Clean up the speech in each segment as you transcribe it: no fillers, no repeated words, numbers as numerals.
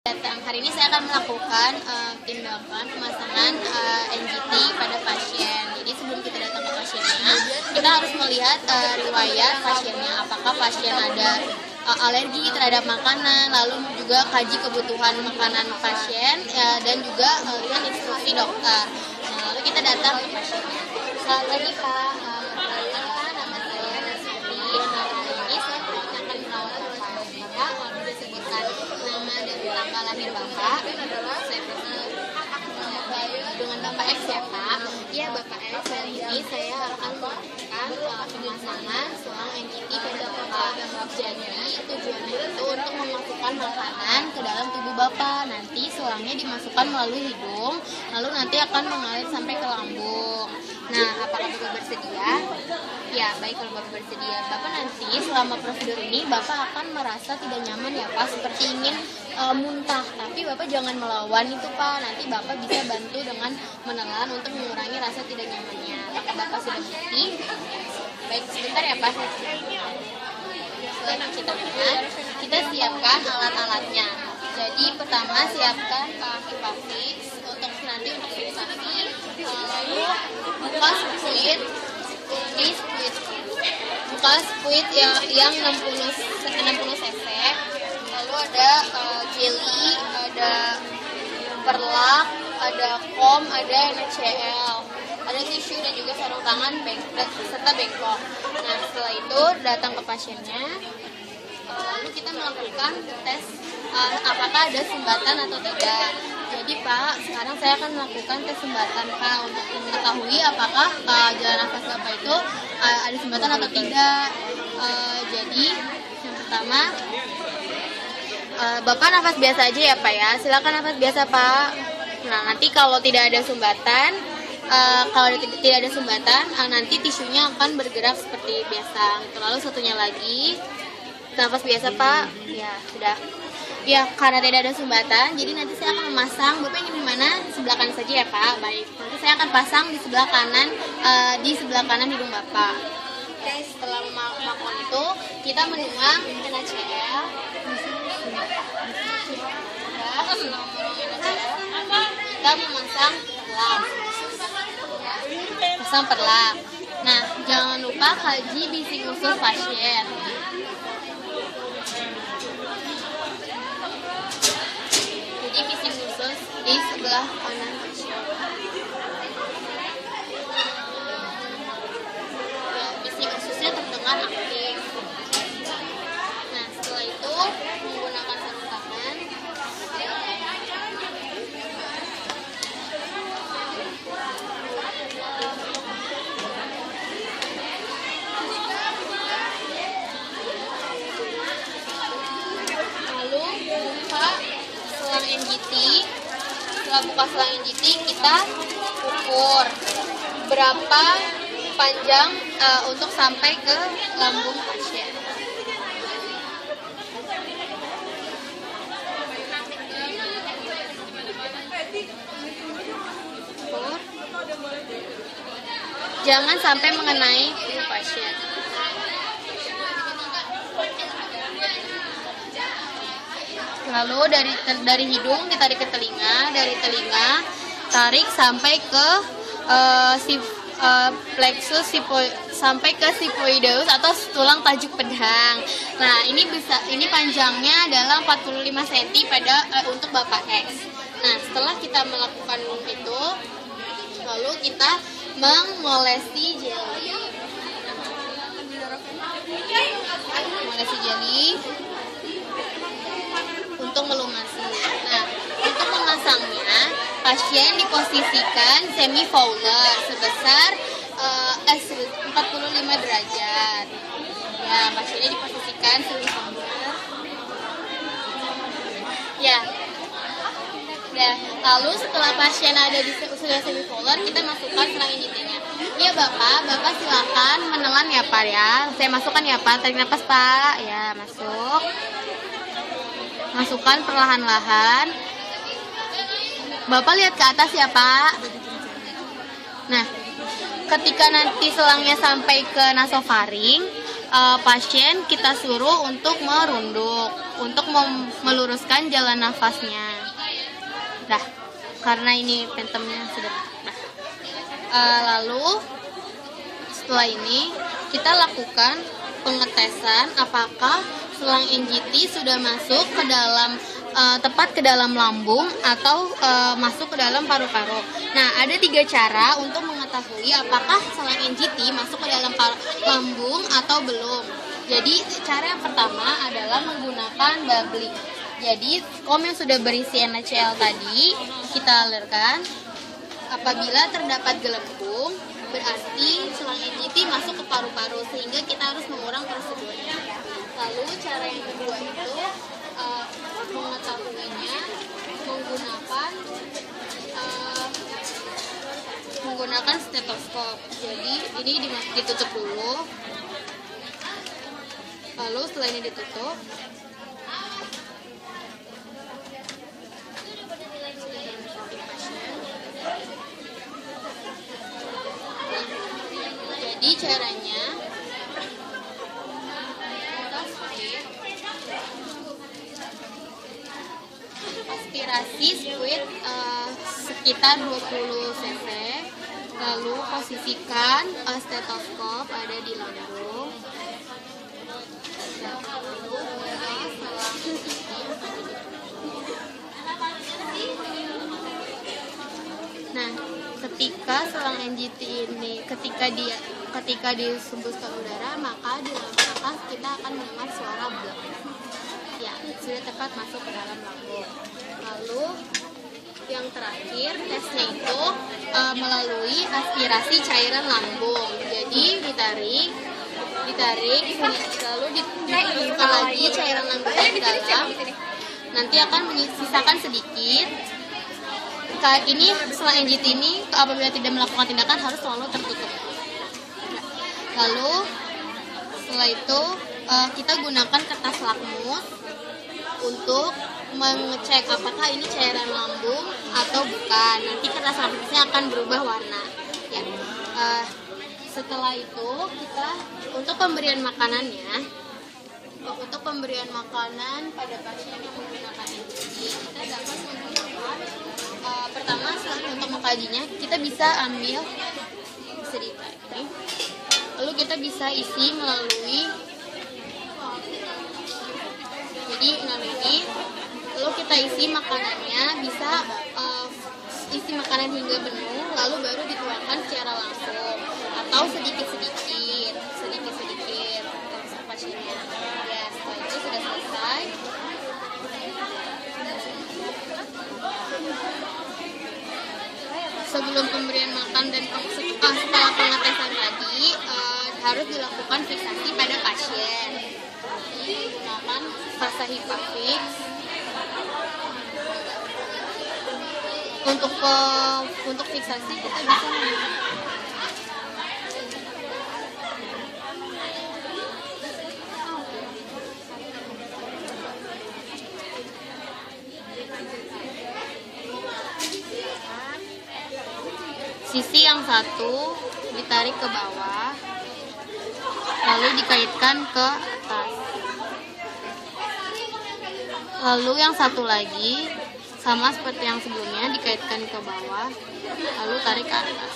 Hari ini saya akan melakukan tindakan pemasangan NGT pada pasien. Jadi sebelum kita datang ke pasiennya, kita harus melihat riwayat pasiennya. Apakah pasien ada alergi terhadap makanan, lalu juga kaji kebutuhan makanan pasien, dan juga lihat instruksi dokter. Nah, lalu kita datang ke pasiennya. Selamat pagi Pak, nama saya Nasri. Ini saya akan merawat Bapak. Bapak bisa sebutkan nama dan tanggal lahir Bapak. Saya dengan Bapak X ya Pak. Iya Bapak X, hari ini saya akan melakukan pemasangan selang NGT pada Bapak. Jadi tujuannya itu untuk memasukkan makanan ke dalam tubuh Bapak. Nanti selangnya dimasukkan melalui hidung, lalu nanti akan mengalir sampai ke lambung. Nah, apakah Bapak bersedia? Ya, baik kalau Bapak bersedia. Bapak nanti selama prosedur ini Bapak akan merasa tidak nyaman ya Pak, seperti ingin muntah. Tapi Bapak jangan melawan itu Pak. Nanti Bapak bisa bantu dengan menelan untuk mengurangi rasa tidak nyamannya. Apakah Bapak sudah mengerti? Baik, sebentar ya Pak. Setelah mencuci tangan, kita siapkan alat-alatnya. Jadi pertama siapkan hipafix untuk nanti untuk sensasi. Lalu buka squid, ini squid. Buka squid yang 60 cc. Lalu ada jelly, ada perlak, ada foam, ada NaCl, ada tisu dan juga sarung tangan serta bengkok. Nah setelah itu datang ke pasiennya, lalu kita melakukan tes apakah ada sumbatan atau tidak. Jadi Pak, sekarang saya akan melakukan tes sumbatan Pak untuk mengetahui apakah jalan nafas Bapak itu ada sumbatan atau tidak. Jadi yang pertama, Bapak nafas biasa aja ya Pak ya. Silakan nafas biasa Pak. Nah nanti kalau tidak ada sumbatan, tidak ada sumbatan, nanti tisunya akan bergerak seperti biasa. Lalu satunya lagi, nafas biasa Pak. Ya sudah. Ya karena tidak ada sumbatan, jadi nanti saya akan memasang. Bapak ingin di mana? Sebelah kanan saja ya Pak. Baik. Nanti saya akan pasang di sebelah kanan hidung Bapak. Oke, setelah melakukan itu, kita menuang NaCl. Kita memasang perlak. Pasang perlak. Nah, jangan lupa kaji bising usus pasien. Jadi bising usus di sebelah kanan pasien. Bising ususnya terdengar aktif. Nah, setelah itu menggunakan sarung tangan. Lalu buka selang NGT. Setelah buka selang NGT, kita ukur berapa panjang untuk sampai ke lambung pasien. Jangan sampai mengenai tubuh pasien. Lalu dari hidung ditarik ke telinga, dari telinga tarik sampai ke plexus sampai ke sigmoideus atau tulang tajuk pedang. Nah, ini panjangnya adalah 45 cm untuk Bapak X. Nah, setelah kita melakukan itu, lalu kita mengolesi jeli. Untuk melumasi. Nah, untuk memasangnya, pasien diposisikan semi-fowler sebesar 45 derajat. Ya, pasiennya diposisikan semi-fowler. Ya. Lalu setelah pasien ada sudah semi-fowler, kita masukkan selang NGT-nya. Ya Bapak silakan menelan ya Pak ya. Saya masukkan ya Pak, tarik nafas Pak. Ya, masuk. Masukkan perlahan-lahan. Bapak lihat ke atas ya Pak. Nah, ketika nanti selangnya sampai ke nasofaring, pasien kita suruh untuk merunduk, untuk meluruskan jalan nafasnya. Dah, karena ini pentemnya sudah. Lalu setelah ini kita lakukan pengetesan apakah selang NGT sudah masuk ke dalam tepat ke dalam lambung atau masuk ke dalam paru-paru. Nah, ada 3 cara untuk mengetahui apakah selang NGT masuk ke dalam lambung atau belum. Jadi, cara yang pertama adalah menggunakan bubbling. Jadi, foam yang sudah berisi NaCl tadi kita alirkan. Apabila terdapat gelembung, berarti selang NGT masuk ke paru-paru, sehingga kita harus mengurang prosedurnya. Lalu, cara yang kedua itu mengetahuinya menggunakan stetoskop. Jadi ini ditutup dulu, lalu setelah ini ditutup, jadi caranya aspirasi squid sekitar 20 cc, lalu posisikan stetoskop ada di lambung. Nah, ketika selang NGT ini ketika disembuskan udara, maka kita akan mendengar suara blok. Ya, sudah tepat masuk ke dalam lambung. Lalu yang terakhir tesnya itu melalui aspirasi cairan lambung. Jadi ditarik, lalu dimasukkan lagi cairan lambungnya ke dalam. Nanti akan menyisakan sedikit. Ini selang NGT ini apabila tidak melakukan tindakan harus selalu tertutup. Lalu setelah itu kita gunakan kertas lakmus untuk mengecek apakah ini cairan lambung atau bukan. Nanti kertas lakmusnya akan berubah warna. Ya. Setelah itu kita untuk pemberian makanannya, untuk pemberian makanan pada pasien yang menggunakan NGT, kita dapat menggunakan pertama untuk mengkajinya kita bisa ambil sedikit ini, lalu kita bisa isi melalui ini, lalu kita isi makanannya, bisa isi makanan hingga penuh, lalu baru dituangkan secara langsung atau sedikit-sedikit untuk pasiennya. Ya, setelah itu sudah selesai. Sebelum pemberian makan dan setelah pengetesan tadi harus dilakukan fiksasi pada pasien. Digunakan frasa HIPAA-FIX untuk fiksasi kita bisa sisi yang satu ditarik ke bawah, lalu dikaitkan ke atas. Lalu yang satu lagi sama seperti yang sebelumnya, dikaitkan ke bawah, lalu tarik ke atas.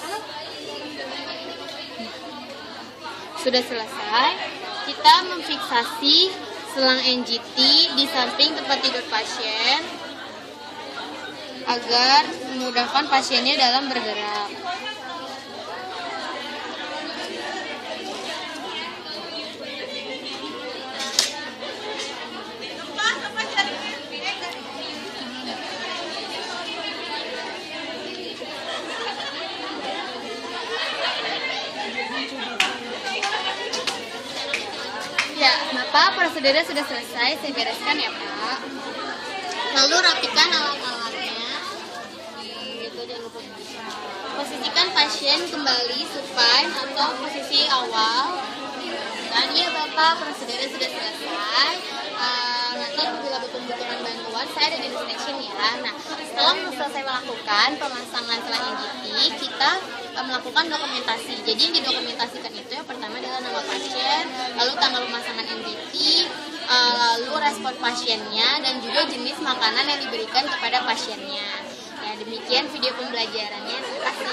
Sudah selesai. Kita memfiksasi selang NGT di samping tempat tidur pasien agar memudahkan pasiennya dalam bergerak. Ya, Bapak, prosedurnya sudah selesai. Saya bereskan ya, Pak. Lalu rapikan alat-alatnya. Gitu, jangan lupa. Posisikan pasien kembali supine atau posisi awal. Dan ya, Bapak, prosedurnya sudah selesai. Nanti apabila butuh-butuhan bantuan, saya ada di station ya. Nah, setelah selesai melakukan pemasangan selang NGT, kita melakukan dokumentasi. Jadi yang didokumentasikan itu yang pertama adalah nama pasien, lalu tanggal pemasangan MDT, lalu respon pasiennya, dan juga jenis makanan yang diberikan kepada pasiennya. Ya, demikian video pembelajarannya. Terima kasih.